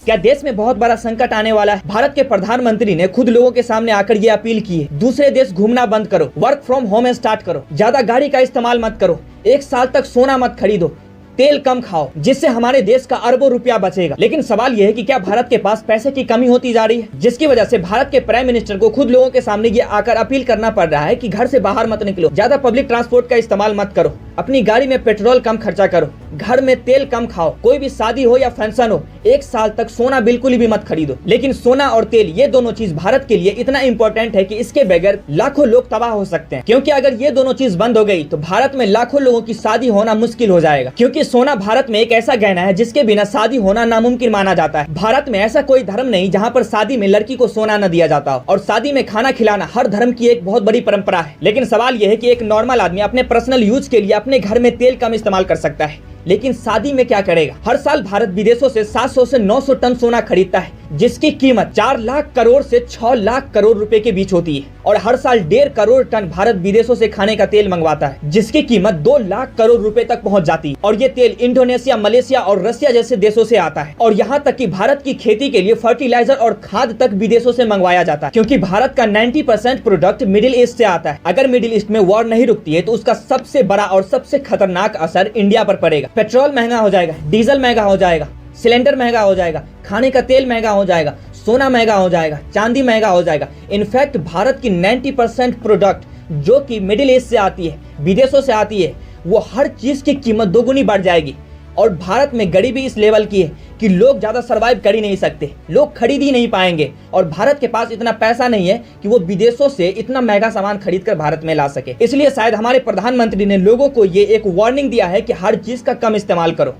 क्या देश में बहुत बड़ा संकट आने वाला है? भारत के प्रधानमंत्री ने खुद लोगों के सामने आकर ये अपील की है, दूसरे देश घूमना बंद करो, वर्क फ्रॉम होम स्टार्ट करो, ज्यादा गाड़ी का इस्तेमाल मत करो, 1 साल तक सोना मत खरीदो, तेल कम खाओ, जिससे हमारे देश का अरबों रुपया बचेगा। लेकिन सवाल यह है कि क्या भारत के पास पैसे की कमी होती जा रही है, जिसकी वजह से भारत के प्राइम मिनिस्टर को खुद लोगों के सामने ये आकर अपील करना पड़ रहा है कि घर से बाहर मत निकलो, ज्यादा पब्लिक ट्रांसपोर्ट का इस्तेमाल मत करो, अपनी गाड़ी में पेट्रोल कम खर्चा करो, घर में तेल कम खाओ, कोई भी शादी हो या फंक्शन हो 1 साल तक सोना बिल्कुल भी मत खरीदो। लेकिन सोना और तेल ये दोनों चीज भारत के लिए इतना इंपॉर्टेंट है कि इसके बगैर लाखों लोग तबाह हो सकते हैं, क्योंकि अगर ये दोनों चीज बंद हो गई तो भारत में लाखों लोगों की शादी होना मुश्किल हो जाएगा। क्योंकि सोना भारत में एक ऐसा गहना है जिसके बिना शादी होना नामुमकिन माना जाता है। भारत में ऐसा कोई धर्म नहीं जहाँ पर शादी में लड़की को सोना न दिया जाता हो, और शादी में खाना खिलाना हर धर्म की एक बहुत बड़ी परंपरा है। लेकिन सवाल यह है कि एक नॉर्मल आदमी अपने पर्सनल यूज के लिए अपने घर में तेल कम इस्तेमाल कर सकता है, लेकिन शादी में क्या करेगा? हर साल भारत विदेशों से 700 से 900 टन सोना खरीदता है, जिसकी कीमत 4 लाख करोड़ से 6 लाख करोड़ रुपए के बीच होती है। और हर साल 1.5 करोड़ टन भारत विदेशों से खाने का तेल मंगवाता है, जिसकी कीमत 2 लाख करोड़ रुपए तक पहुंच जाती है। और ये तेल इंडोनेशिया, मलेशिया और रसिया जैसे देशों से आता है। और यहाँ तक कि भारत की खेती के लिए फर्टिलाइजर और खाद तक विदेशों से मंगवाया जाता है, क्योंकि भारत का 90% प्रोडक्ट मिडिल ईस्ट से आता है। अगर मिडिल ईस्ट में वॉर नहीं रुकती है तो उसका सबसे बड़ा और सबसे खतरनाक असर इंडिया पर पड़ेगा। पेट्रोल महंगा हो जाएगा, डीजल महंगा हो जाएगा, सिलेंडर महंगा हो जाएगा, खाने का तेल महंगा हो जाएगा, सोना महंगा हो जाएगा, चांदी महंगा हो जाएगा। इनफैक्ट भारत की 90% प्रोडक्ट जो कि मिडिल ईस्ट से आती है, विदेशों से आती है, वो हर चीज की कीमत दोगुनी बढ़ जाएगी। और भारत में गरीबी इस लेवल की है कि लोग ज्यादा सरवाइव कर ही नहीं सकते, लोग खरीद ही नहीं पाएंगे। और भारत के पास इतना पैसा नहीं है कि वो विदेशों से इतना महंगा सामान खरीद कर भारत में ला सके। इसलिए शायद हमारे प्रधानमंत्री ने लोगों को ये एक वार्निंग दिया है कि हर चीज का कम इस्तेमाल करो।